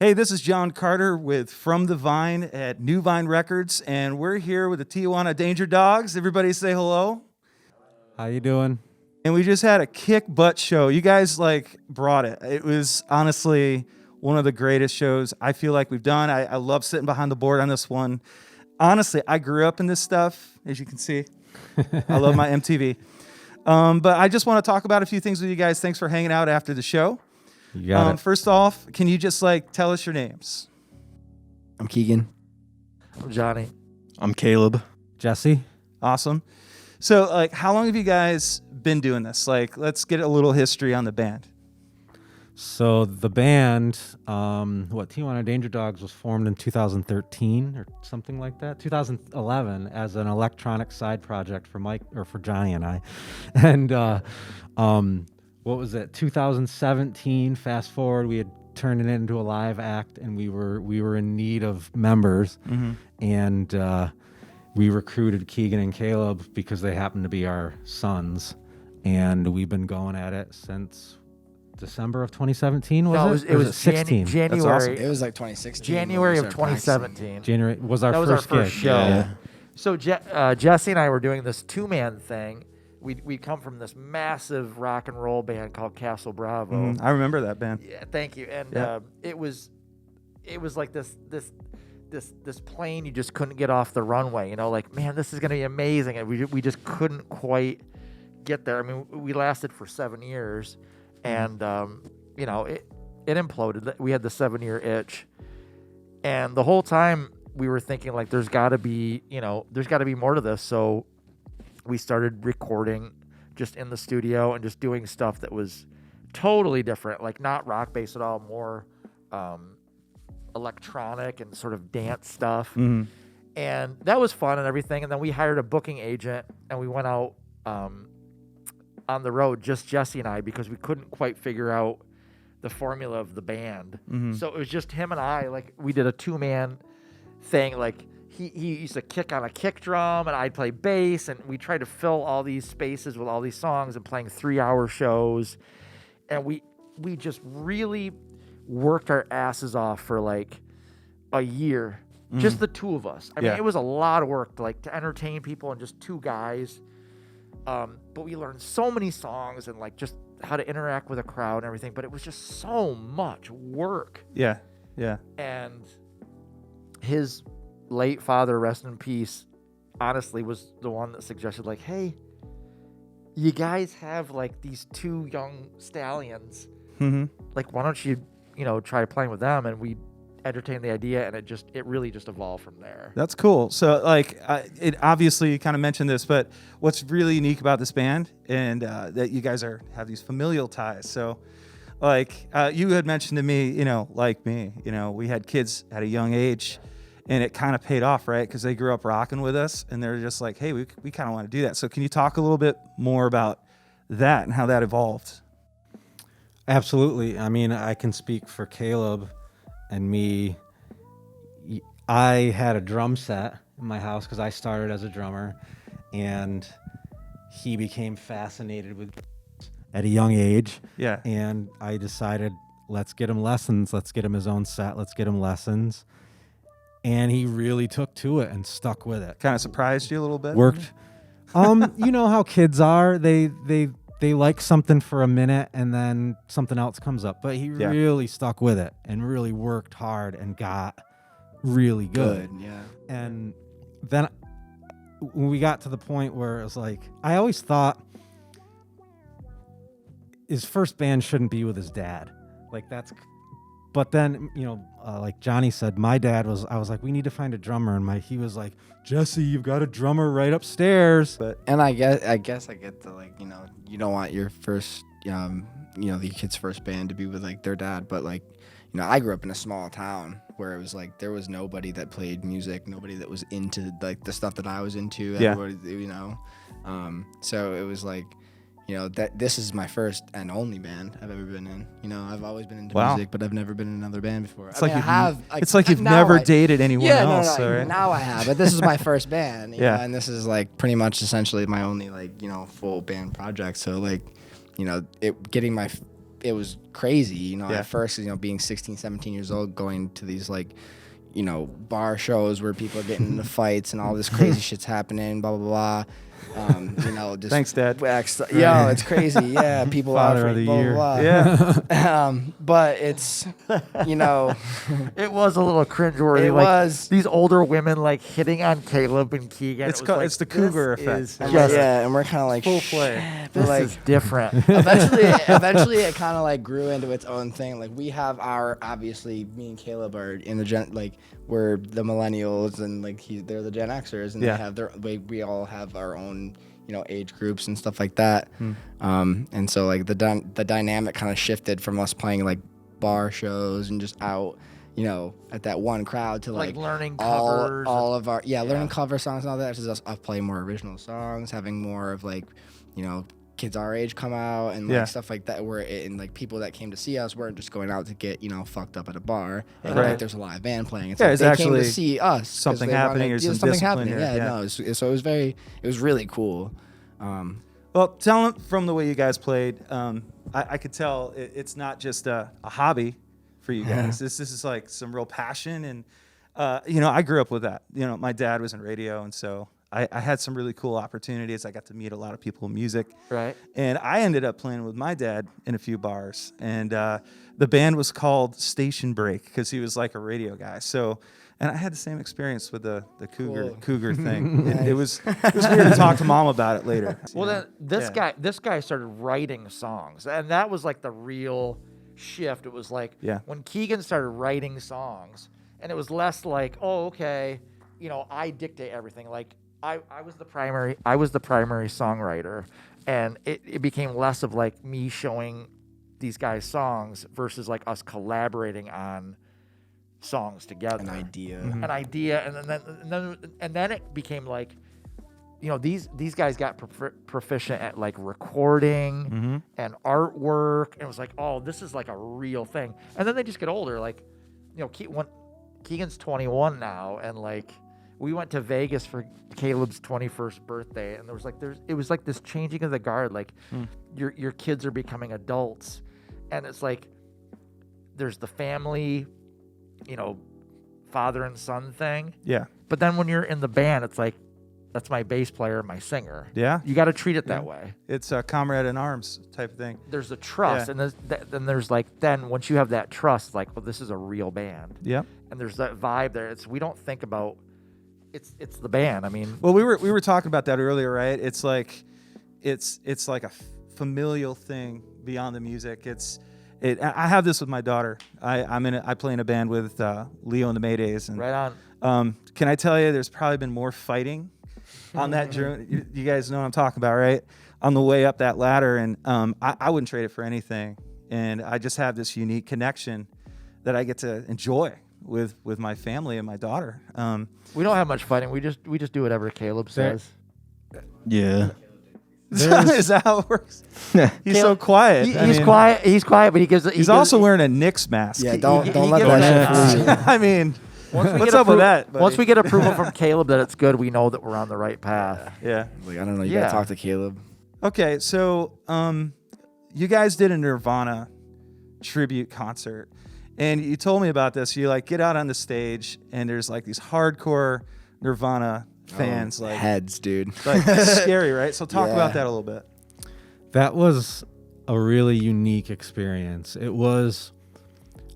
Hey, this is John Carter with From the Vine at New Vine Records, and we're here with the Tijuana Danger Dogs. Everybody say hello. How you doing? And we just had a kick butt show. You guys brought it. It was honestly one of the greatest shows I feel like we've done. I love sitting behind the board on this one. Honestly, I grew up in this stuff, as you can see. I love my MTV. But I just want to talk about a few things with you guys. Thanks for hanging out after the show. You got it. First off, can you just tell us your names? I'm Keegan. I'm Johnny. I'm Caleb. Jesse? Awesome. So, how long have you guys been doing this? Let's get a little history on the band. So the band, Tijuana Danger Dogs was formed in 2013 or something like that. 2011 as an electronic side project for Johnny and I. And what was it? 2017. Fast forward, we had turned it into a live act, and we were in need of members, and we recruited Keegan and Caleb because they happened to be our sons, and we've been going at it since December of 2017. It was 16? January. That's awesome. It was like 2016. January of when we started 2017. January was our That was first our first gig. show. Yeah. So Jesse and I were doing this two-man thing. We come from this massive rock and roll band called Castle Bravo. I remember that band. Yeah, thank you. And Yeah. it was like this plane you just couldn't get off the runway. Man, this is gonna be amazing, and we just couldn't quite get there. I mean, we lasted for 7 years, and it imploded. We had the 7-year itch, and the whole time we were thinking there's got to be more to this. So we started recording just in the studio and just doing stuff that was totally different, not rock based at all, more electronic and sort of dance stuff. And that was fun and everything. And then we hired a booking agent, and we went out on the road, just Jesse and I, because we couldn't quite figure out the formula of the band. So it was just him and I. We did a two-man thing. He used to kick on a kick drum, and I'd play bass, and we tried to fill all these spaces with all these songs and playing 3-hour shows. And we just really worked our asses off for a year, just the two of us. I mean, it was a lot of work to entertain people and just two guys. But we learned so many songs and just how to interact with a crowd and everything, but it was just so much work. Yeah. And his late father, rest in peace, honestly was the one that suggested hey, you guys have these two young stallions. Why don't you try playing with them? And we entertained the idea, and it really just evolved from there. That's cool. So, it obviously you kind of mentioned this, but what's really unique about this band and that you guys have these familial ties. So, you had mentioned to me, we had kids at a young age, and it kind of paid off, right? Because they grew up rocking with us, and they're just hey, we kind of want to do that. So, can you talk a little bit more about that and how that evolved? Absolutely. I mean, I can speak for Caleb and me. I had a drum set in my house because I started as a drummer, and he became fascinated with drums at a young age. Yeah. And I decided, let's get him lessons. Let's get him his own set. Let's get him lessons. And he really took to it and stuck with it. Kind of surprised you a little bit? Worked. You know how kids are. They like something for a minute, and then something else comes up. But he really stuck with it and really worked hard and got really good. Yeah. And then when we got to the point where it was I always thought his first band shouldn't be with his dad. But then, Johnny said, my dad was, I was we need to find a drummer. And he was Jesse, you've got a drummer right upstairs. And I guess I get the you don't want your first the kid's first band to be with their dad, but I grew up in a small town where it was there was nobody that played music, nobody that was into the stuff that I was into. Everybody, so it was that this is my first and only band I've ever been in. I've always been into music, but I've never been in another band before. It's you've never dated anyone else. No, right? now I have, but this is my first band. You Yeah. know, and this is pretty much essentially my only full band project. So getting my it was crazy, you know, Yeah. at first, you know, being 16, 17 years old, going to these like, you know, bar shows where people are getting into fights and all this crazy shit's happening, blah, blah, blah. You know, just Thanks, Dad. Yo, it's crazy. Yeah, people Father offer of the blah, year. blah, blah. Yeah. But it's, you know, It was a little cringeworthy. It like, was. these older women like hitting on Caleb and Keegan. It's It was called- like, it's the cougar this effect. is and just- and we're kind of like Full play. But This like, is different. eventually it kind of like grew into its own thing. Like we have our, obviously me and Caleb are in the gen, like we're the millennials and like they're the Gen Xers and Yeah. they have their, we all have our own, you know, age groups and stuff like that. And so like the dynamic kind of shifted from us playing like bar shows and just out, you know, at that one crowd to Like like learning all covers of our learning cover songs and all that. To us playing more original songs, having more of like, you know, kids our age come out and like Yeah. stuff like that, where and like people that came to see us weren't just going out to get, you know, fucked up at a bar and Right. like there's a live band playing. It's Yeah, like it's they came actually to see us 'cause something they happening wanted- or some something discipline happening. here, Yeah, yeah. no, so it was really cool. Well, tell them from the way you guys played. I could tell it's not just a hobby for you guys. This is like some real passion, and you know, I grew up with that. You know, my dad was in radio, and so I had some really cool opportunities. I got to meet a lot of people in music, Right. and I ended up playing with my dad in a few bars, and the band was called Station Break because he was like a radio guy. So. And I had the same experience with the Cool. cougar thing. It was weird to talk to mom about it later. Well, you know? then Yeah. this guy started writing songs, and that was like the real shift. It was like Yeah. when Keegan started writing songs, and it was less like, oh, okay, you know, I dictate everything. Like I was the primary songwriter, and it became less of like me showing these guys songs versus like us collaborating on songs together. An idea. And then it became like, you know, these guys got proficient at like recording and artwork, and it was like, oh, this is like a real thing. And then they just get older, like, you know, Keegan's 21 now, and like we went to Vegas for Caleb's 21st birthday, and it was like this changing of the guard, like your kids are becoming adults, and it's like there's the family, you know, father and son thing. Yeah. But then when you're in the band, it's like, that's my bass player, my singer. Yeah. You got to treat it that way. It's a comrade in arms type of thing. There's a trust. Yeah. And then once you have that trust, it's like, well, this is a real band. Yep. And there's that vibe there. We don't think about, it's the band. I mean, Well, we were talking about that earlier, right? It's like like a familial thing beyond the music. I have this with my daughter. I play in a band with Leo and the Maydays, and right on. can I tell you, there's probably been more fighting on that journey. You guys know what I'm talking about, right? On the way up that ladder, and I wouldn't trade it for anything. And I just have this unique connection that I get to enjoy with my family and my daughter. We don't have much fighting. We just do whatever Caleb says. Yeah. Is that how it works? He's so quiet. He's quiet. He's quiet, but He's also wearing a Knicks mask. Yeah, don't he let gives that that- shit fool you. I mean, once we what's get up with that? Once buddy? we get approval from Caleb that it's good, we know that we're on the right path. Yeah. Like, I don't know. You Yeah. gotta talk to Caleb. Okay, so you guys did a Nirvana tribute concert, and you told me about this. You like get out on the stage, and there's like these hardcore Nirvana fans, like Heads, dude. it's scary, right? So talk Yeah. about that a little bit. That was a really unique experience. It was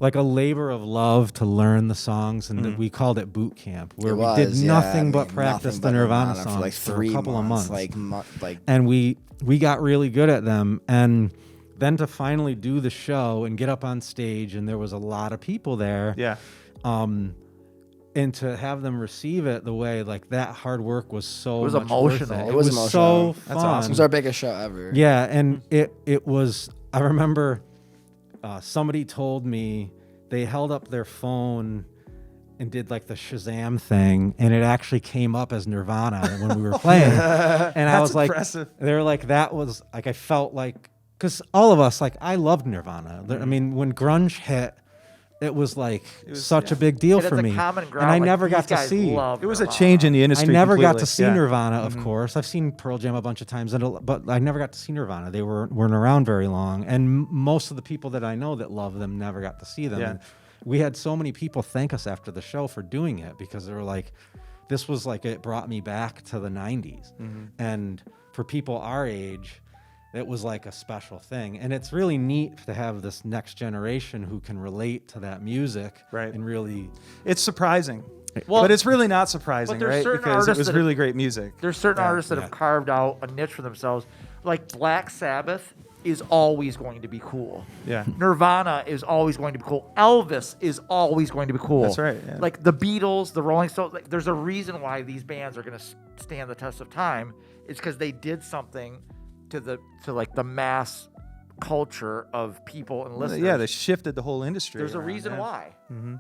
like a labor of love to learn the songs, and we called it boot camp, where It we was, did yeah, nothing I but mean, practice nothing the but Nirvana songs for like 3 a couple of months. Like And we got really good at them, and then to finally do the show and get up on stage, and there was a lot of people there. Yeah. And to have them receive it the way, like, that hard work was so It was much worth emotional. It, It was so emotional. fun. That's awesome. it was our biggest show ever. Yeah, and it was. I remember somebody told me they held up their phone and did like the Shazam thing, and it actually came up as Nirvana when we were playing. And I was like, impressive. they were like, that was like, I felt like, because all of us, like, I loved Nirvana. I mean, when grunge hit, it was like was- such yeah. a big deal And for it's me. a common And ground. I like, never got these to guys see. love It was a Nirvana. change in the I industry. never got completely. to see Yeah. Nirvana, of course. I've seen Pearl Jam a bunch of times, but I never got to see Nirvana. They weren't around very long, and most of the people that I know that love them never got to see them. Yeah. And we had so many people thank us after the show for doing it because they were like, "This was like it brought me back to the '90s," and for people our age, it was like a special thing. And it's really neat to have this next generation who can relate to that music, Right. and really. It's surprising. Well, But it's really not surprising, there's right? certain Because it artists was that really great music. There's certain Yeah, artists that have carved out a niche for themselves. Like Black Sabbath is always going to be cool. Yeah. Nirvana is always going to be cool. Elvis is always going to be cool. That's right, yeah. Like the Beatles, the Rolling Stones. Like, there's a reason why these bands are going to stand the test of time. It's because they did something to like the mass culture of people and listeners. Yeah, they shifted the whole industry. There's a around, reason yeah. why. And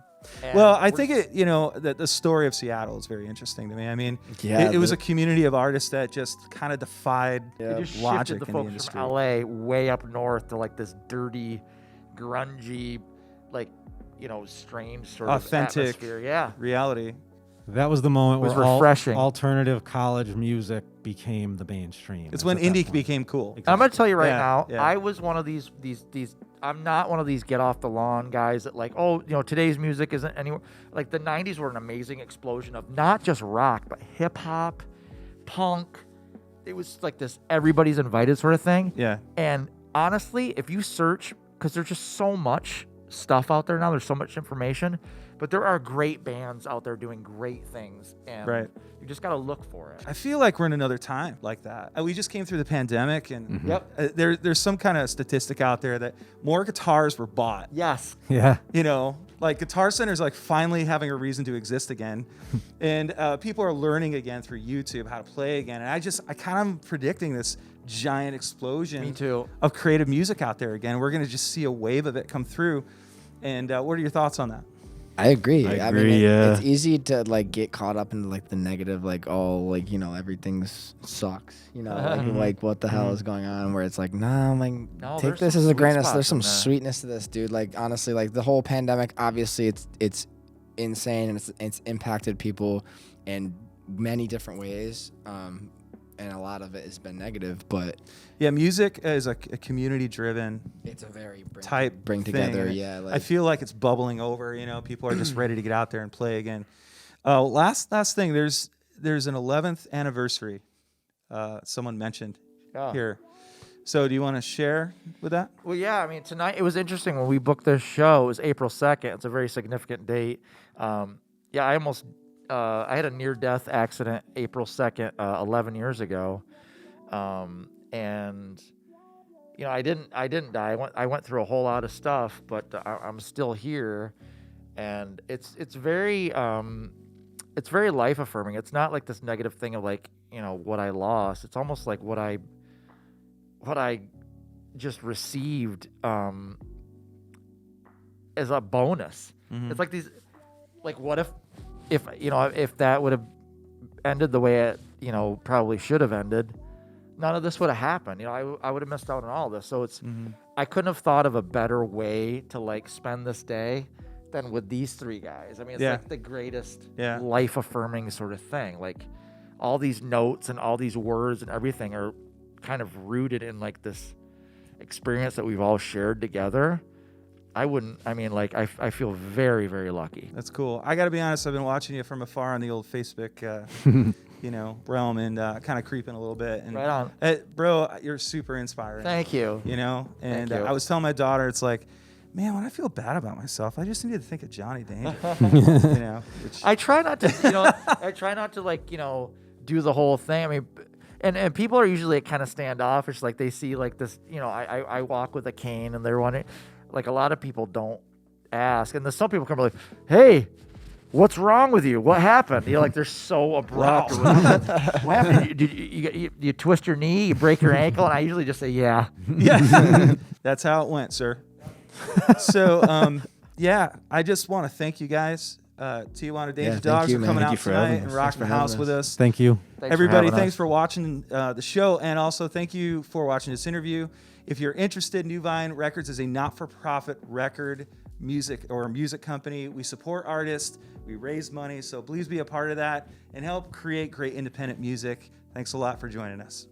Well, I we're- think the story of Seattle is very interesting to me. I mean, Yeah, it was a community of artists that just kind of defied They just logic shifted the in the folks industry. from LA way up north to like this dirty, grungy, like, strange sort Authentic. of atmosphere. Yeah. Reality. That was the moment It was where refreshing. alternative college music became the mainstream. It's It when was at that indie point. became cool. I'm gonna tell you right Yeah, now, yeah. I was one of these. I'm not one of these get off the lawn guys that like, today's music isn't anywhere. Like the '90s were an amazing explosion of not just rock, but hip hop, punk. It was like this everybody's invited sort of thing. Yeah. And honestly, if you search, because there's just so much stuff out there now, there's so much information, but there are great bands out there doing great things, and Right. you just got to look for it. I feel like we're in another time like that. We just came through the pandemic, and Yep. there's some kind of statistic out there that more guitars were bought. Yes. Yeah. Like Guitar Center is like finally having a reason to exist again, and people are learning again through YouTube how to play again. And I kind of am predicting this giant explosion Me too. of creative music out there again. We're gonna just see a wave of it come through. And what are your thoughts on that? I agree. I mean, agree, yeah. it's easy to like get caught up in like the negative, like everything sucks. Like what the hell is going on? Where it's like, nah, I'm like, No, take there's this some as a sweet grain of spots there's some in there. sweetness to this, dude. Like honestly, like the whole pandemic, obviously it's insane and it's impacted people in many different ways. And a lot of it has been negative, but Yeah, music is a community-driven it's a very type bring thing, together. and Yeah, I feel like it's bubbling over. People are just ready to get out there and play again. Last thing, there's an 11th anniversary. Someone mentioned Yeah. here. So do you want to share with that? Well, yeah. I mean, tonight it was interesting when we booked this show. It was April 2nd. It's a very significant date. I had a near-death accident April 2nd, 11 years ago, and I didn't die. I went through a whole lot of stuff, but I'm still here, and it's very life affirming. It's not like this negative thing of like what I lost. It's almost like what I just received as a bonus. It's like these, like what if that would have ended the way it probably should have ended, none of this would have happened. I would have missed out on all this. So it's I couldn't have thought of a better way to like spend this day than with these three guys. I mean, it's Yeah. like the greatest Yeah. life affirming sort of thing. Like all these notes and all these words and everything are kind of rooted in like this experience that we've all shared together. I feel very, very lucky. That's cool. I got to be honest. I've been watching you from afar on the old Facebook, realm, and kind of creeping a little bit. And, Right on. bro, you're super inspiring. Thank you. And Thank you. I was telling my daughter, it's like, man, when I feel bad about myself, I just need to think of Johnny Danger. Which, I try not to, like, do the whole thing. I mean, and people are usually kind of standoffish. Like they see like this, I walk with a cane and they're wondering, like a lot of people don't ask. And there's some people come like, hey, what's wrong with you? What happened? Like they're so abrupt. Wow. What happened? Did you twist your knee? You break your ankle? And I usually just say, yeah. yeah, that's how it went, sir. So, I just want to thank you guys. Tijuana Danger thank Dogs you, for man. coming Thank out you for tonight having and us. rocking Thanks the for house having with us. us. Thank you. Thanks for Everybody, having thanks us. for watching the show, and also thank you for watching this interview. If you're interested, New Vine Records is a not-for-profit record music company. We support artists, we raise money, so please be a part of that and help create great independent music. Thanks a lot for joining us.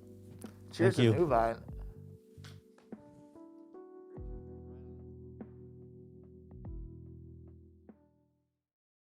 Cheers Thank you. to Nirvana.